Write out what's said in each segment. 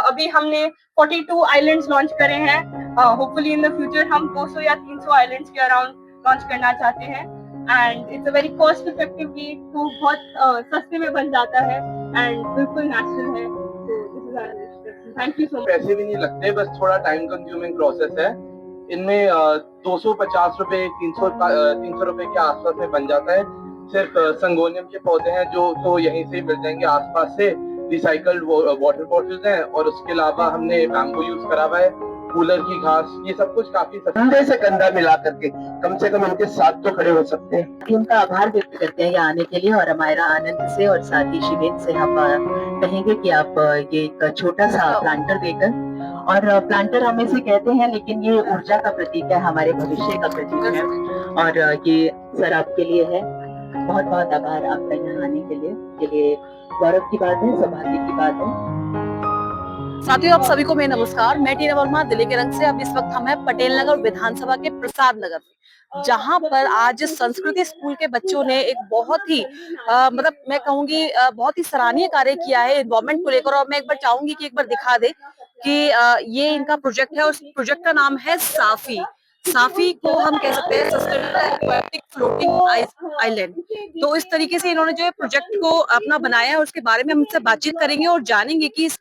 अभी हमने 42 islands launch करे हैं। होपफुली इन द फ्यूचर हम 200 या 300 आइलैंड्स के अराउंड लॉन्च करना चाहते हैं। And it's a very cost effective way, तो बहुत सस्ते में बन जाता है एंड बिल्कुल नेचुरल है। तो this is our initiative. Thank you so much. पैसे भी नहीं लगते, बस थोड़ा टाइम कंज्यूमिंग प्रोसेस है। इनमें 250 रुपए 300 रुपए के आसपास में बन जाता है। सिर्फ संगोनियम के पौधे हैं जो तो यहीं से मिल जाएंगे आसपास से। रिसाइकल्ड वाटर बॉटल्स हैं और उसके अलावा हमने बैम्बू यूज करा हुआ है, कूलर की घास, ये सब कुछ काफी कंधे से कंधा मिला करके कम से कम इनके साथ तो खड़े हो सकते हैं। उनका आभार व्यक्त करते हैं यहाँ आने के लिए, और हमारा आनंद से और साथ ही शिवेन से हम कहेंगे कि आप ये एक छोटा सा प्लांटर देकर, और प्लांटर हम इसे कहते हैं लेकिन ये ऊर्जा का प्रतीक है, हमारे भविष्य का प्रतीक है, और ये सर आपके लिए है। बहुत बहुत आभार आपका यहाँ आने के लिए गौरव की बात है, सौभाग्य की बात है। साथियों, आप सभी को मेरा नमस्कार। मैं टीना वर्मा, दिल्ली के रंग से। अब इस वक्त हम है पटेल नगर विधानसभा के प्रसाद नगर में, जहां पर आज संस्कृति स्कूल के बच्चों ने एक बहुत ही मतलब मैं कहूंगी बहुत ही सराहनीय कार्य किया है एनवायरमेंट को लेकर। और मैं एक बार चाहूंगी कि एक बार दिखा दे कि ये इनका प्रोजेक्ट है। उस प्रोजेक्ट का नाम है साफी। साफी को हम कह सकते हैं सस्टेनेबल एक्वाटिक फ्लोटिंग आइलैंड। तो इस तरीके से इन्होंने जो है प्रोजेक्ट को अपना बनाया है, उसके बारे में हमसे बातचीत करेंगे और जानेंगे कि इस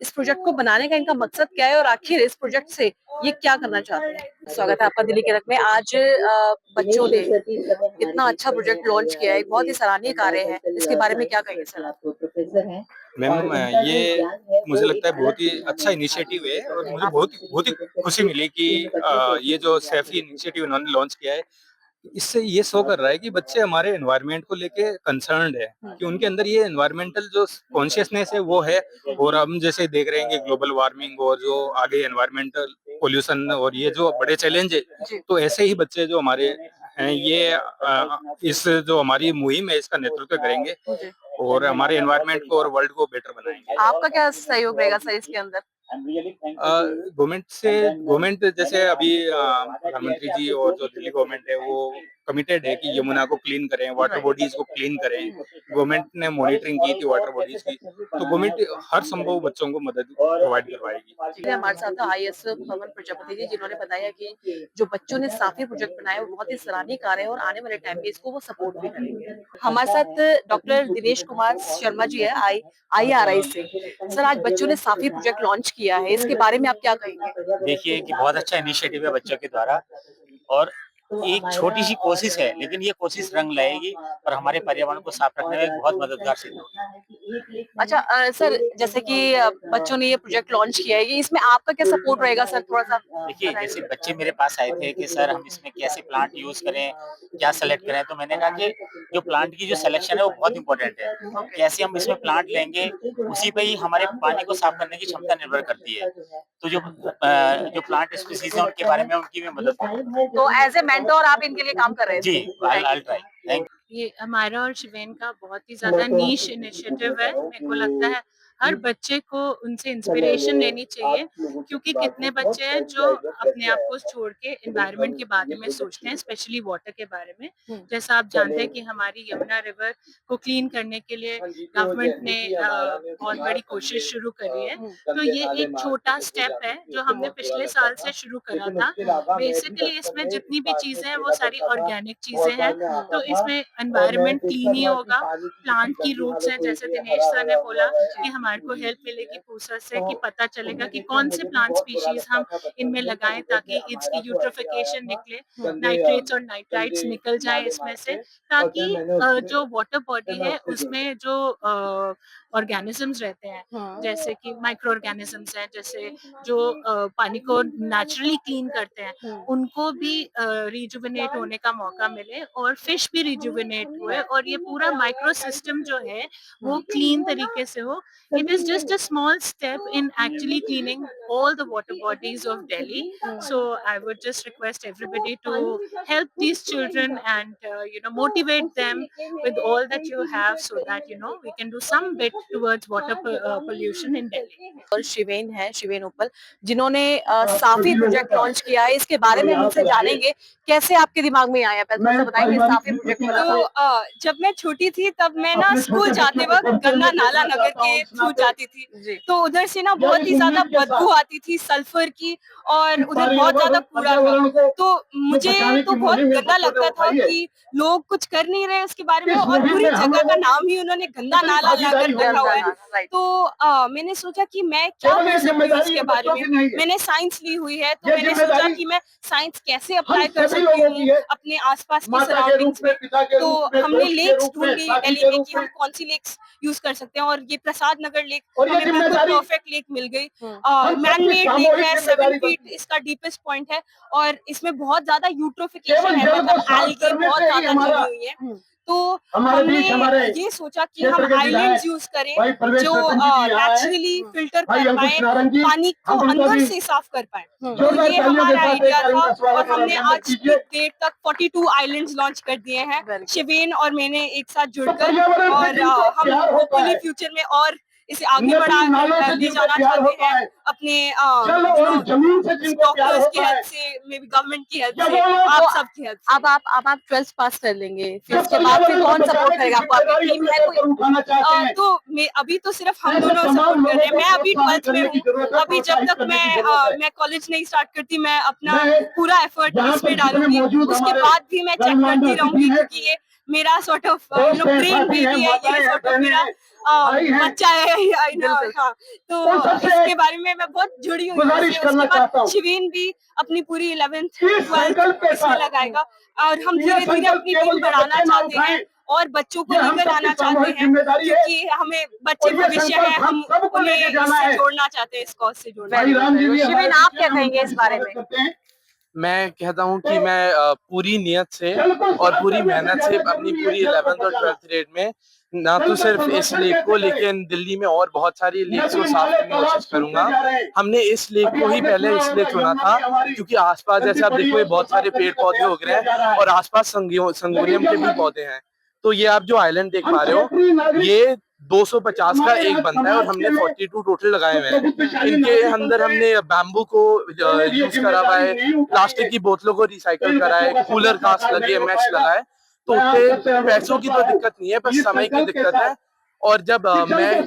प्रोजेक्ट को बनाने का इनका मकसद क्या है और आखिर इस प्रोजेक्ट से ये क्या करना चाहते हैं। स्वागत है आपका दिल्ली के रंग में। आज बच्चों ने इतना अच्छा प्रोजेक्ट लॉन्च किया है, बहुत ही सराहनीय कार्य है। इसके बारे में क्या कहेंगे सर? मैम, ये मुझे लगता है बहुत ही अच्छा इनिशिएटिव है और मुझे बहुत ही खुशी मिली कि ये जो सैफी इनिशिएटिव इन्होंने लॉन्च किया है, इससे ये शो कर रहा है कि बच्चे हमारे एनवायरनमेंट को लेके कंसर्न्ड है, कि उनके अंदर ये एनवायरमेंटल जो कॉन्शियसनेस है वो है। और हम जैसे देख रहे हैं कि ग्लोबल वार्मिंग और जो आगे एनवायरमेंटल पोल्यूशन और ये जो बड़े चैलेंज है, तो ऐसे ही बच्चे जो हमारे हैं ये इस जो हमारी मुहिम है इसका नेतृत्व करेंगे और हमारे एनवायरनमेंट को और वर्ल्ड को बेटर बनाएंगे। आपका क्या सहयोग रहेगा सर इसके अंदर? गवर्नमेंट जैसे अभी प्रधानमंत्री जी और जो दिल्ली गवर्नमेंट है वो कमिटेड है कि यमुना को क्लीन करें, वाटर बॉडीज को क्लीन करें। गवर्नमेंट ने मॉनिटरिंग की थी वाटर बॉडीज की, तो गवर्नमेंट हर संभव बच्चों को मदद प्रोवाइड करवाएगी। हमारे साथ आईएएस पवन प्रजापति जी, जिन्होंने बताया कि जो बच्चों ने साफी प्रोजेक्ट बनाया वो बहुत ही सराहनीय कार्य है और आने वाले टाइम में इसको वो सपोर्ट भी करेंगे। हमारे साथ डॉक्टर दिनेश कुमार शर्मा जी है, IRI से। सर, आज बच्चों ने साफी प्रोजेक्ट लॉन्च किया है, इसके बारे में आप क्या कहेंगे? देखिए कि बहुत अच्छा इनिशिएटिव है बच्चों के द्वारा, और एक छोटी सी कोशिश है लेकिन ये कोशिश रंग लाएगी और हमारे पर्यावरण को साफ रखने में बहुत मददगार सिद्ध होगी। अच्छा सर, जैसे कि बच्चों ने ये प्रोजेक्ट लॉन्च किया है, इसमें आपका क्या सपोर्ट रहेगा सर? थोड़ा सा देखिए, जैसे बच्चे मेरे पास आए थे कि सर हम इसमें कैसे प्लांट यूज करें, क्या सेलेक्ट करें, तो मैंने कहा कि जो प्लांट की जो सिलेक्शन है वो बहुत इंपॉर्टेंट है। कैसे हम इसमें प्लांट लेंगे उसी पे ही हमारे पानी को साफ करने की क्षमता निर्भर करती है। तो जो प्लांट स्पीसीज है उनके बारे में उनकी भी मदद करें। तो एज ए मेंटोर आप इनके लिए काम कर रहे हैं? जी, I'll try. Thank you. ये हमारा और शिवेन का बहुत ही ज्यादा नीश इनिशिएटिव है। मेरे को लगता है हर बच्चे को उनसे इंस्पिरेशन लेनी चाहिए, क्योंकि कितने बच्चे हैं जो अपने आप को छोड़ के एनवायरनमेंट के बारे में सोचते हैं, स्पेशली वाटर के बारे में। जैसा आप जानते हैं कि हमारी यमुना रिवर को क्लीन करने के लिए गवर्नमेंट ने बहुत बड़ी कोशिश शुरू करी है। तो ये एक छोटा स्टेप है जो हमने पिछले साल से शुरू करा था। बेसिकली इसमें जितनी भी चीजें हैं वो सारी ऑर्गेनिक चीजें हैं, तो इसमें एनवायरनमेंट क्लीन ही होगा। प्लांट की रूट्स हैं, जैसे दिनेश सर ने बोला कि हमारे को हेल्प मिलेगी प्रोसेस से, कि पता चलेगा कि कौन से प्लांट स्पीशीज हम इनमें लगाएं ताकि इसकी यूट्रोफिकेशन निकले, नाइट्रेट्स और नाइट्राइट्स निकल जाए इसमें से, ताकि जो वाटर बॉडी है उसमें जो ऑर्गेनिजम्स रहते हैं, जैसे कि माइक्रो ऑर्गेनिजम्स हैं, जैसे जो पानी को नेचुरली क्लीन करते हैं, उनको भी रिजुविनेट होने का मौका मिले और फिश भी रिजुविनेट हुए और ये पूरा माइक्रो सिस्टम जो है वो क्लीन तरीके से हो। It is just a small step in actually cleaning all the water bodies of Delhi. So I would just request everybody to help these children and motivate them with all that you have, so that we can do some bit towards water pollution in Delhi. और शिवेन है, शिवेन उपल, जिन्होंने साफी project launch किया है। इसके बारे में हमसे जानेंगे कैसे आपके दिमाग में आया। पहले तो बताएंगे साफी प्रोजेक्ट बना था? तो जब मैं छोटी थी तब मैं ना स्कूल जाते वक्त गंगा नाला नगर के थ्रू जाती थी। जी। तो उधर से ना बहुत ही ज्यादा बदबू आती थी सल्फर की और उधर बहुत ज्यादा कूड़ा था। तो मुझे तो बहुत गंदा लगता था कि लोग कुछ कर नहीं रहे उसके बारे में और पूरी जगह का नाम ही उन्होंने गंदा नाला नगर रखा हुआ है। राइट। तो मैंने सोचा कि मैं क्या कर सकती हूँ इसके बारे में। मैंने साइंस ली हुई है तो मैंने सोचा कि मैं साइंस कैसे अप्लाई कर सकती हूँ अपने आसपास की सराउंडिंग्स में। तो हमने लेक्स ढूंढी दिल्ली में कि हम कौन सी लेक्स यूज कर सकते हैं और ये प्रसाद नगर लेक हमें बिल्कुल परफेक्ट लेक मिल गई। मैन मेड लेक है, 7 फीट इसका डीपेस्ट पॉइंट है और इसमें बहुत ज्यादा यूट्रोफिकेशन है, मतलब एल्गी बहुत ज्यादा जमी हुई है। तो हमने ये सोचा कि हम आइलैंड्स यूज करें जो नेचुरली फिल्टर कर पाए, पानी को अंदर से साफ कर पाए। तो ये हमारा आइडिया था और हमने आज डेट तक 42 आइलैंड्स लॉन्च कर दिए हैं, शिवेन और मैंने एक साथ जुड़कर। और हम होपफुली फ्यूचर में और इसे आगे ले जाना चाहते हैं अपने डॉक्टर्स की हेल्प से, मे बी गवर्नमेंट की हेल्प से, आप सबकी हेल्प से। अब आप 12th पास कर लेंगे, फिर उसके बाद फिर कौन सपोर्ट करेगा आपको? आपकी टीम है कोई? तो अभी तो सिर्फ हम दोनों सपोर्ट कर रहे हैं। मैं अभी 12th में हूँ। अभी जब तक मैं कॉलेज नहीं स्टार्ट करती मैं अपना पूरा एफर्ट इसमें डालूंगी। उसके बाद भी मैं चेक करती रहूंगी क्योंकि ये मेरा सॉर्ट ऑफ ब्रेन बेबी है, ये सॉर्ट ऑफ मेरा बच्चा है। हाँ, तो इसके बारे में मैं बहुत जुड़ी हुई हूँ। उसके बाद शिवेन भी अपनी पूरी 11th 12th इसमें लगाएगा और हम धीरे धीरे अपनी टीम बढ़ाना चाहते हैं और बच्चों को लेकर आना चाहते हैं क्योंकि हमें बच्चे भविष्य है, हम उन्हें इससे जोड़ना चाहते हैं, इस कॉज से जोड़ना। शिवेन, आप क्या कहेंगे इस बारे में? मैं कहता हूँ कि मैं पूरी नियत से और पूरी मेहनत से अपनी पूरी 11th और 12th ग्रेड में ना तो सिर्फ इस लेक को लेकिन दिल्ली में और बहुत सारी लेक्स को साफ करने की कोशिश करूंगा। हमने इस लेक को ही पहले इसलिए चुना था क्योंकि आसपास जैसे आप देखो बहुत सारे पेड़ पौधे उग रहे हैं और आसपास संगोनियम के भी पौधे हैं। तो ये आप जो आइलैंड देख पा रहे हो ये 250 का एक बनता है और हमने 42 टोटल लगाए हुए हैं। इनके अंदर हमने बैम्बू को यूज करा हुआ है, प्लास्टिक की बोतलों को रिसाइकल करा है, कूलर कास्ट लगी है, मैश लगा है। तो उतने पैसों की तो दिक्कत नहीं है, बस समय की दिक्कत है। और जब मैं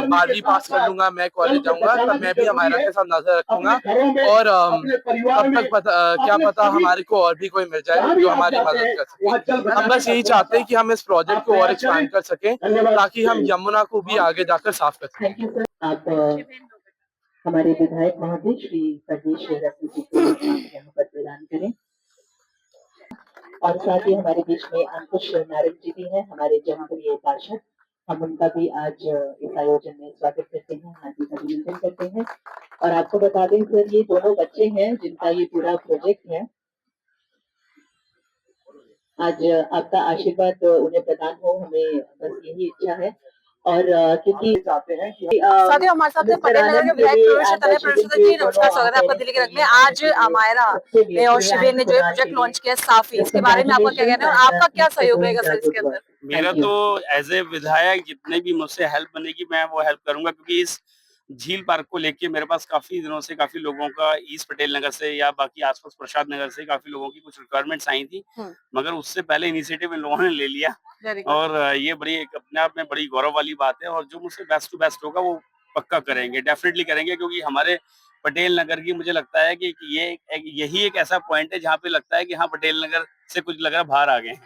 12वीं पास कर लूंगा, मैं कॉलेज जाऊंगा, तब मैं भी हमारा के साथ नजर रखूंगा और तब तक क्या पता हमारे को और भी कोई मिल जाए जो हमारी मदद कर सके। हम बस यही चाहते हैं कि हम इस प्रोजेक्ट को और एक्सपैंड कर सकें ताकि हम यमुना को भी आगे जाकर साफ कर सकें। Thank you sir. आप हमारे विधायक महोदय श्री प्रदेश रत्न जी को यहाँ पर प्रदान करें और साथ ही हमारे बीच में अंकुश नारंग जी भी हैं, हमारे जनप्रिय पार्षद। हम उनका भी आज इस आयोजन में स्वागत करते हैं, हार्दिक अभिनंदन करते हैं। और आपको बता दें सर, ये दोनों बच्चे हैं जिनका ये पूरा प्रोजेक्ट है। आज आपका आशीर्वाद उन्हें प्रदान हो, हमें बस यही इच्छा है। और क्योंकि चाहते हैं कि साथियों हमारे साथ हैं पटेल नगर के विधायक तनय प्रसाद जी। नमस्कार, स्वागत है आपका दिल्ली के रंग में। आज अमायरा और शिवेन ने जो प्रोजेक्ट लॉन्च किया साफी, इसके बारे में आपका क्या कहना है और आपका क्या सहयोग रहेगा सर इसके अंदर? मेरा तो एज ए विधायक जितने भी मुझसे हेल्प बनेगी मैं वो हेल्प करूंगा क्योंकि इस झील पार्क को लेके मेरे पास काफी दिनों से काफी लोगों का ईस्ट पटेल नगर से या बाकी आसपास प्रसाद नगर से काफी लोगों की कुछ रिक्वायरमेंट्स आई थी, मगर उससे पहले इनिशिएटिव इन लोगों ने ले लिया और ये बड़ी एक अपने आप में बड़ी गौरव वाली बात है। और जो मुझसे बेस्ट टू बेस्ट होगा वो पक्का करेंगे, डेफिनेटली करेंगे क्योंकि हमारे पटेल नगर की मुझे लगता है कि यही एक ऐसा पॉइंट है जहाँ पे लगता है कि हाँ पटेल नगर से कुछ लग रहा है बाहर आ गए हैं।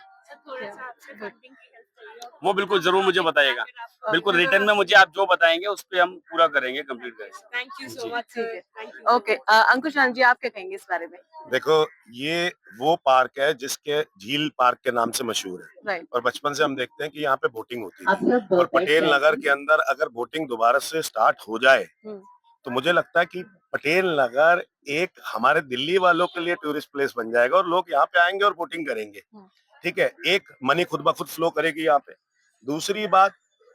वो बिल्कुल जरूर मुझे बताइएगा, बिल्कुल रिटर्न में मुझे आप जो बताएंगे उस पर हम पूरा करेंगे, कंप्लीट करेंगे। Thank you so much. Okay, Ankush Narang ji, आप क्या कहेंगे इस बारे में? देखो, ये वो पार्क है जिसके झील पार्क के नाम से मशहूर है। राइट। और बचपन से हम देखते हैं कि यहाँ पे बोटिंग होती है और पटेल नगर के अंदर अगर बोटिंग दोबारा से स्टार्ट हो जाए तो मुझे लगता है कि पटेल नगर एक हमारे दिल्ली वालों के लिए टूरिस्ट प्लेस बन जाएगा और लोग यहाँ पे आएंगे और बोटिंग करेंगे। ठीक है, एक मनी खुद ब खुद फ्लो करेगी यहाँ पे। दूसरी बात,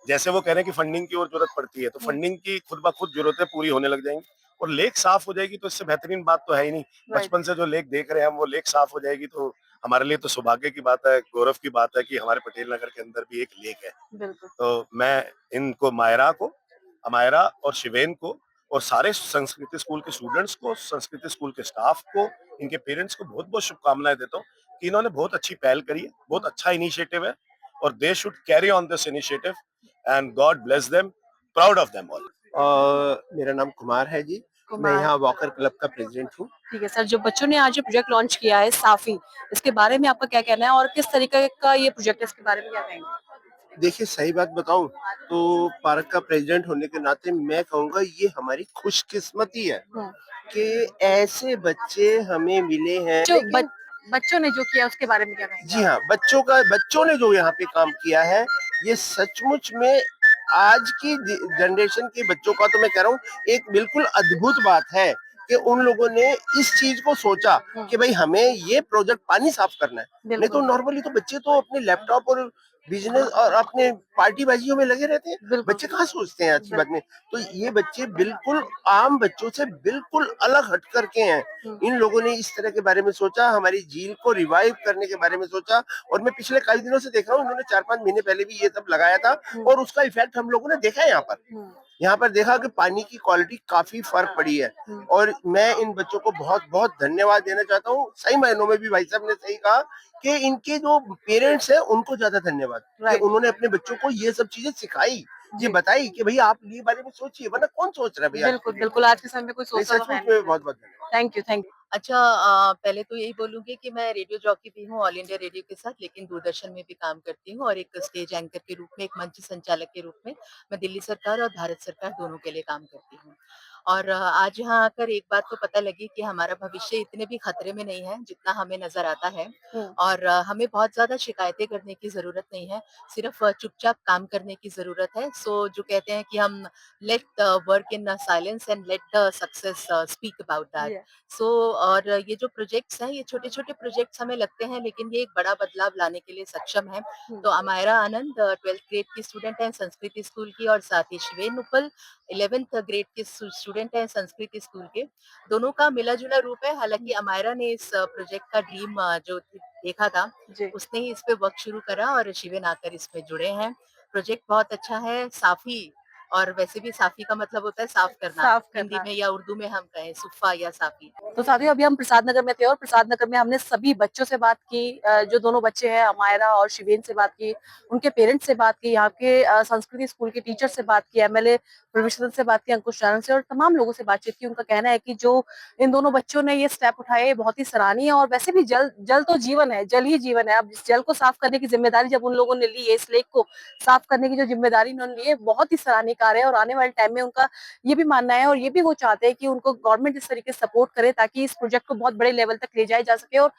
जैसे वो कह रहे हैं कि फंडिंग की और जरूरत पड़ती है, तो फंडिंग की खुद ब खुद जरूरतें पूरी होने लग जाएंगी और लेक साफ हो जाएगी तो इससे बेहतरीन बात तो है ही नहीं। बचपन से जो लेक देख रहे हैं हम, वो लेक साफ हो जाएगी तो हमारे लिए तो सौभाग्य की बात है, गौरव की बात है कि हमारे पटेल नगर के अंदर भी एक लेक है। तो मैं इनको अमायरा और शिवेन को और सारे संस्कृति स्कूल के स्टूडेंट्स को, संस्कृति स्कूल के स्टाफ को, इनके पेरेंट्स को बहुत बहुत शुभकामनाएं देता हूँ कि इन्होंने बहुत अच्छी पहल करी है, बहुत अच्छा इनिशिएटिव है और they should carry on this initiative and God bless them, proud of them all. मेरा नाम कुमार है जी। मैं कुमार। यहाँ वॉकर क्लब का प्रेसिडेंट हूँ। ठीक है सर, जो बच्चों ने आज जो प्रोजेक्ट लॉन्च किया है साफी, इसके बारे में आपका क्या कहना है और किस तरीके का ये प्रोजेक्ट है, इसके बारे में क्या कहेंगे? देखिए सही बात बताऊं तो पार्क का प्रेसिडेंट होने के नाते मैं कहूँगा ये हमारी खुशकिस्मती है कि ऐसे बच्चे हमें मिले हैं। जो लेकिन बच्चों ने जो किया उसके बारे में क्या कहेंगे? जी हाँ, बच्चों ने जो यहाँ पे काम किया है ये सचमुच में आज की जनरेशन के बच्चों का तो मैं कह रहा हूँ एक बिल्कुल अद्भुत बात है कि उन लोगों ने इस चीज को सोचा कि भाई हमें ये प्रोजेक्ट पानी साफ करना है। नहीं तो नॉर्मली तो बच्चे तो अपने लैपटॉप और बिजनेस और अपने पार्टी बाजियों में लगे रहते हैं। बच्चे कहाँ सोचते हैं अच्छी बात में। तो ये बच्चे बिल्कुल आम बच्चों से बिल्कुल अलग हट करके हैं। इन लोगों ने इस तरह के बारे में सोचा, हमारी झील को रिवाइव करने के बारे में सोचा। और मैं पिछले कई दिनों से देख रहा हूँ, इन्होंने 4-5 महीने पहले भी ये सब लगाया था और उसका इफेक्ट हम लोगों ने देखा है यहाँ पर देखा कि पानी की क्वालिटी काफी फर्क पड़ी है। और मैं इन बच्चों को बहुत बहुत धन्यवाद देना चाहता हूँ। सही मायनों में भी भाई साहब ने सही कहा कि इनके जो पेरेंट्स हैं उनको ज्यादा धन्यवाद कि उन्होंने अपने बच्चों को ये सब चीजें सिखाई, ये बताई कि भाई आप ये बारे में सोचिए, वरना कौन सोच रहा है भैया। बिल्कुल बिल्कुल, आज के समय में कोई सोचता तो है नहीं। बहुत बहुत धन्यवाद। Thank you thank you. अच्छा, पहले तो यही बोलूंगी कि मैं रेडियो जॉकी भी हूँ ऑल इंडिया रेडियो के साथ, लेकिन दूरदर्शन में भी काम करती हूँ और एक स्टेज एंकर के रूप में, एक मंच संचालक के रूप में मैं दिल्ली सरकार और भारत सरकार दोनों के लिए काम करती हूँ। और आज यहाँ आकर एक बात तो पता लगी कि हमारा भविष्य इतने भी खतरे में नहीं है जितना हमें नजर आता है। और हमें बहुत ज्यादा शिकायतें करने की जरूरत नहीं है, सिर्फ चुपचाप काम करने की जरूरत है। सो जो कहते हैं कि हम let work in silence and let the success speak about that. So और ये जो प्रोजेक्ट्स हैं, ये छोटे-छोटे प्रोजेक्ट्स हमें लगते हैं, लेकिन ये एक बड़ा बदलाव लाने के लिए सक्षम है। तो अमायरा आनंद 12th ग्रेड की स्टूडेंट है संस्कृति स्कूल की, और साथ ही शिवेन उपल 11th ग्रेड के स्टूडेंट है संस्कृति स्कूल के। दोनों का मिला-जुला रूप है। हालांकि अमायरा ने इस प्रोजेक्ट का ड्रीम जो देखा था, उसने ही इस पे वर्क शुरू करा और शिवेन आकर इसमें जुड़े हैं। प्रोजेक्ट बहुत अच्छा है। साफी, और वैसे भी साफी का मतलब होता है साफ करना, हिंदी में या उर्दू में हम कहें सुफ़ा या साफी। तो साथियों, अभी हम प्रसाद नगर में थे और प्रसाद नगर में हमने सभी बच्चों से बात की, जो दोनों बच्चे हैं अमायरा और शिवेन से बात की, उनके पेरेंट्स से बात की, यहाँ के संस्कृति स्कूल के टीचर से बात की, एमएलए प्रोफेसर से बात की, अंकुश चारण से, और तमाम लोगों से बातचीत की। उनका कहना है कि जो इन दोनों बच्चों ने ये स्टेप उठाए ये बहुत ही सराहनीय है। और वैसे भी जल तो जीवन है, जल ही जीवन है। अब इस जल को साफ करने की जिम्मेदारी जब उन लोगों ने ली है, इस लेक को साफ करने की जो जिम्मेदारी उन्होंने ली है, बहुत ही सराहनीय कार्य है। और आने वाले टाइम में उनका ये भी मानना है और ये भी वो चाहते हैं कि उनको गवर्नमेंट इस तरीके से सपोर्ट करे ताकि इस प्रोजेक्ट को बहुत बड़े लेवल तक ले जाया जा सके और